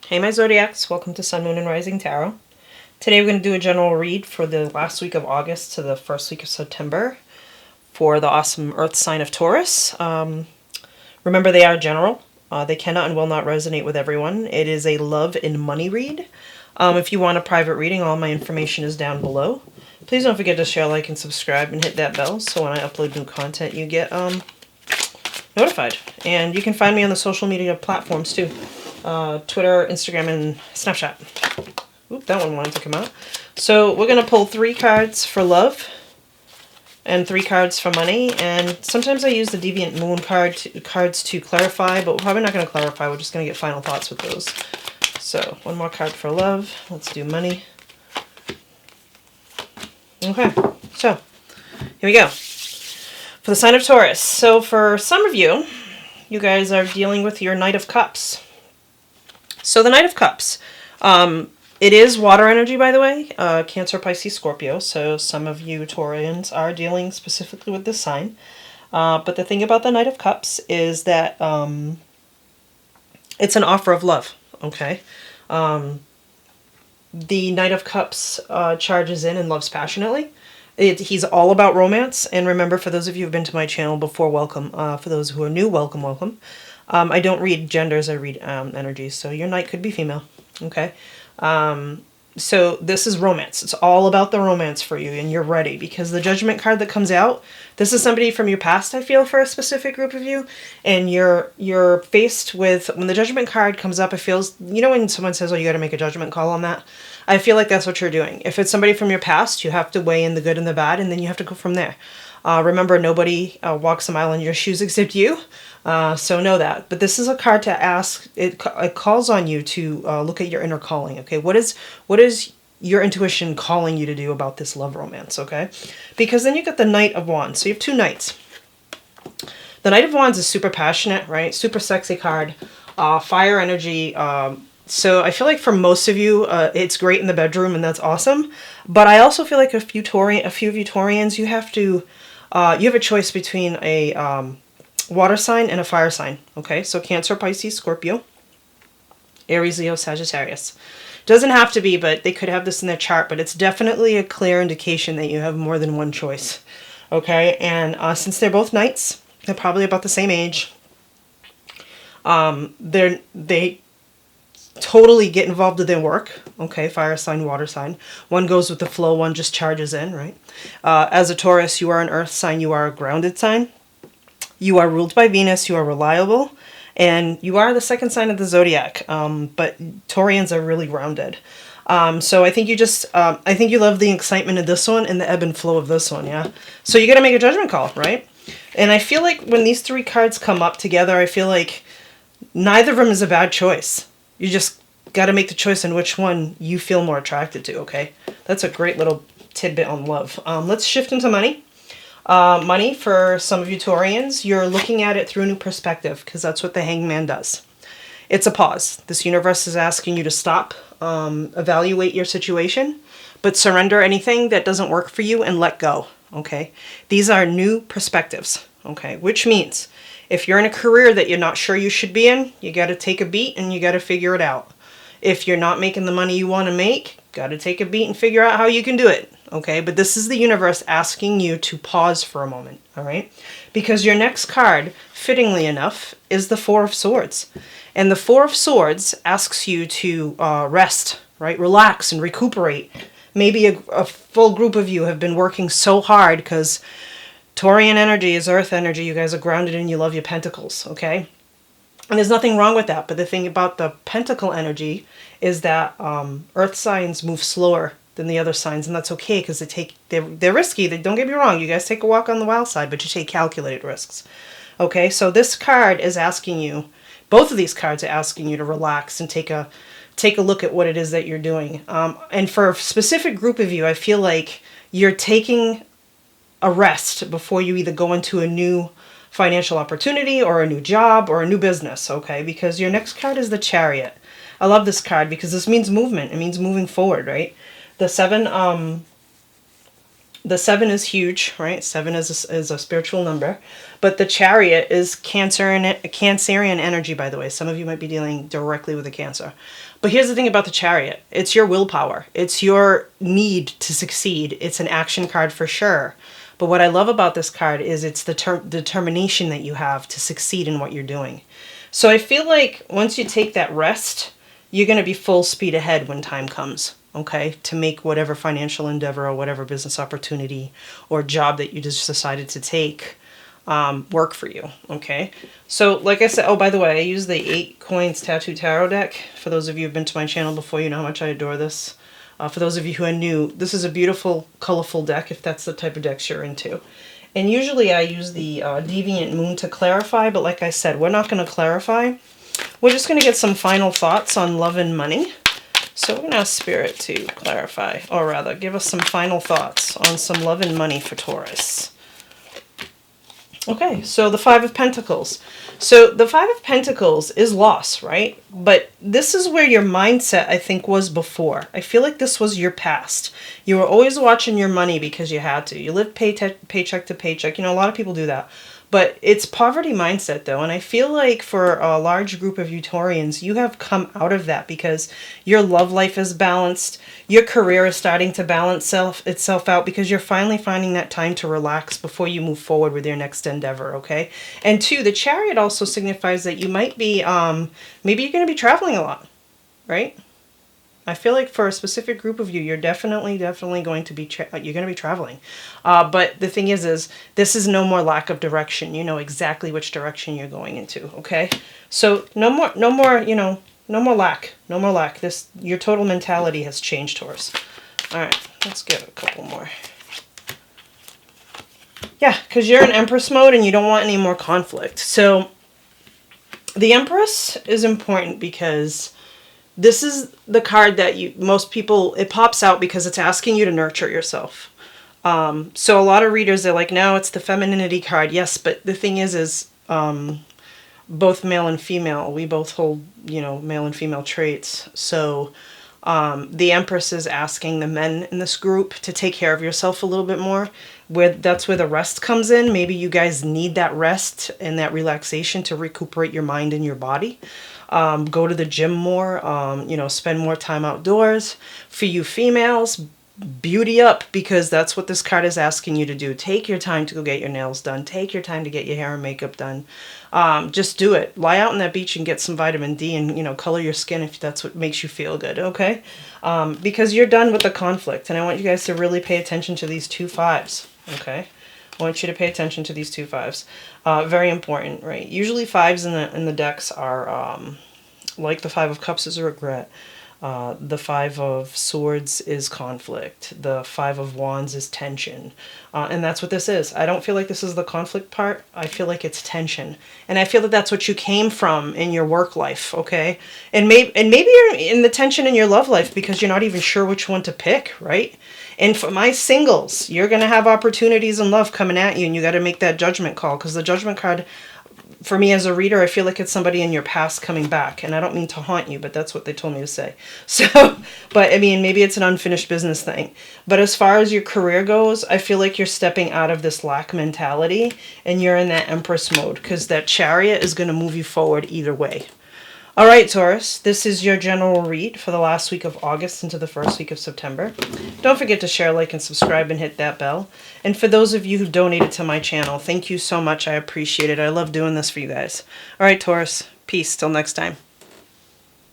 Hey my Zodiacs, welcome to Sun, Moon, and Rising Tarot. Today we're going to do a general read for the last week of August to the first week of September for the awesome Earth sign of Taurus. Remember, they are general. They cannot and will not resonate with everyone. It is a love and money read. If you want a private reading, all my information is down below. Please don't forget to share, like, and subscribe, and hit that bell so when I upload new content you get notified. And you can find me on the social media platforms too. Twitter, Instagram, and Snapchat. Oop, that one wanted to come out. So we're going to pull 3 cards for love and 3 cards for money. And sometimes I use the Deviant Moon cards to clarify, but we're probably not going to clarify. We're just going to get final thoughts with those. So one more card for love. Let's do money. Okay, so here we go. For the sign of Taurus. So for some of you, you guys are dealing with your Knight of Cups. So the Knight of Cups, it is water energy, by the way, Cancer, Pisces, Scorpio. So some of you Taurians are dealing specifically with this sign. But the thing about the Knight of Cups is that it's an offer of love, okay? The Knight of Cups charges in and loves passionately. He's all about romance. And remember, for those of you who have been to my channel before, welcome. For those who are new, welcome, welcome. I don't read genders, I read energies. So your knight could be female, okay? So this is romance. It's all about the romance for you, and you're ready. Because the Judgment card that comes out, this is somebody from your past, I feel, for a specific group of you. And you're faced with, when the Judgment card comes up, it feels, you know when someone says, oh, you got to make a judgment call on that? I feel like that's what you're doing. If it's somebody from your past, you have to weigh in the good and the bad, and then you have to go from there. Remember, nobody walks a mile in your shoes except you. So know that. But this is a card to ask. It calls on you to look at your inner calling. Okay, what is your intuition calling you to do about this love romance? Okay, because then you get the Knight of Wands. So you have 2 knights. The Knight of Wands is super passionate, right? Super sexy card. Fire energy. So I feel like for most of you, it's great in the bedroom, and that's awesome. But I also feel like a few of you Taurians, you have a choice between a water sign and a fire sign. Okay, so Cancer, Pisces, Scorpio, Aries, Leo, Sagittarius. Doesn't have to be, but they could have this in their chart. But it's definitely a clear indication that you have more than one choice. Okay, and since they're both knights, they're probably about the same age. They totally get involved in their work. Okay, fire sign, water sign. One goes with the flow, one just charges in, right? As a Taurus, you are an earth sign, you are a grounded sign. You are ruled by Venus, you are reliable, and you are the second sign of the Zodiac. But Taurians are really grounded. So I think I think you love the excitement of this one and the ebb and flow of this one, yeah? So you got to make a judgment call, right? And I feel like when these 3 cards come up together, I feel like neither of them is a bad choice. You just got to make the choice on which one you feel more attracted to, okay? That's a great little tidbit on love. Let's shift into money. Money, for some of you Taurians, you're looking at it through a new perspective, because that's what the Hangman does. It's a pause. This universe is asking you to stop, evaluate your situation, but surrender anything that doesn't work for you and let go, okay? These are new perspectives, okay? Which means if you're in a career that you're not sure you should be in, you got to take a beat and you got to figure it out. If you're not making the money you want to make, got to take a beat and figure out how you can do it. Okay, but this is the universe asking you to pause for a moment, all right? Because your next card, fittingly enough, is the 4 of Swords. And the 4 of Swords asks you to rest, right? Relax and recuperate. Maybe a full group of you have been working so hard because Taurian energy is earth energy. You guys are grounded and you love your pentacles, okay? And there's nothing wrong with that. But the thing about the pentacle energy is that earth signs move slower than the other signs, and that's okay because they're risky. Don't get me wrong, you guys take a walk on the wild side, but you take calculated risks. Okay, so this card is asking you, both of these cards are asking you to relax and take a look at what it is that you're doing. And for a specific group of you, I feel like you're taking a rest before you either go into a new financial opportunity or a new job or a new business, okay? Because your next card is the Chariot. I love this card because this means movement. It means moving forward, right? The 7 The 7 is huge, right? 7 is a spiritual number. But the Chariot is Cancerian energy, by the way. Some of you might be dealing directly with a Cancer. But here's the thing about the Chariot. It's your willpower. It's your need to succeed. It's an action card for sure. But what I love about this card is it's the determination that you have to succeed in what you're doing. So I feel like once you take that rest, you're going to be full speed ahead when time comes. Okay, to make whatever financial endeavor or whatever business opportunity or job that you just decided to take work for you. Okay, so like I said, oh, by the way, I use the 8 Coins Tattoo Tarot deck. For those of you who've been to my channel before, you know how much I adore this. For those of you who are new, this is a beautiful, colorful deck if that's the type of decks you're into. And usually I use the Deviant Moon to clarify, but like I said, we're not going to clarify. We're just going to get some final thoughts on love and money. So we're going to ask Spirit to clarify, or rather, give us some final thoughts on some love and money for Taurus. Okay, so the 5 of Pentacles. So the 5 of Pentacles is loss, right? But this is where your mindset, I think, was before. I feel like this was your past. You were always watching your money because you had to. You lived paycheck to paycheck. You know, a lot of people do that. But it's poverty mindset, though, and I feel like for a large group of Taurians, you have come out of that because your love life is balanced, your career is starting to balance itself out because you're finally finding that time to relax before you move forward with your next endeavor, okay? And 2, the Chariot also signifies that you might be, maybe you're going to be traveling a lot, right? I feel like for a specific group of you, you're definitely going to be traveling. But the thing is this is no more lack of direction. You know exactly which direction you're going into. Okay, so no more, no more lack. Your total mentality has changed, Taurus. All right, let's get a couple more. Yeah, because you're in Empress mode and you don't want any more conflict. So the Empress is important because this is the card that most people, it pops out because it's asking you to nurture yourself. So a lot of readers are like, no, it's the femininity card. Yes, but the thing is both male and female, we both hold, male and female traits. So the Empress is asking the men in this group to take care of yourself a little bit more. That's where the rest comes in. Maybe you guys need that rest and that relaxation to recuperate your mind and your body. Go to the gym more, spend more time outdoors. For you females, beauty up, because that's what this card is asking you to do. Take your time to go get your nails done. Take your time to get your hair and makeup done. Just do it. Lie out on that beach and get some vitamin D and, color your skin if that's what makes you feel good, okay? Because you're done with the conflict, and I want you guys to really pay attention to these 2 5s, okay? I want you to pay attention to these 2 5s. Very important, right? Usually 5s in the decks are like the 5 of Cups is a regret. The 5 of Swords is conflict. The 5 of Wands is tension. And that's what this is. I don't feel like this is the conflict part. I feel like it's tension. And I feel that that's what you came from in your work life, okay? And maybe you're in the tension in your love life because you're not even sure which one to pick, right? And for my singles, you're going to have opportunities in love coming at you, and you got to make that judgment call, because the judgment card, for me as a reader, I feel like it's somebody in your past coming back. And I don't mean to haunt you, but that's what they told me to say. So, but I mean, maybe it's an unfinished business thing. But as far as your career goes, I feel like you're stepping out of this lack mentality and you're in that Empress mode, because that Chariot is going to move you forward either way. All right, Taurus, this is your general read for the last week of August into the first week of September. Don't forget to share, like, and subscribe and hit that bell. And for those of you who donated to my channel, thank you so much. I appreciate it. I love doing this for you guys. All right, Taurus, peace. Till next time.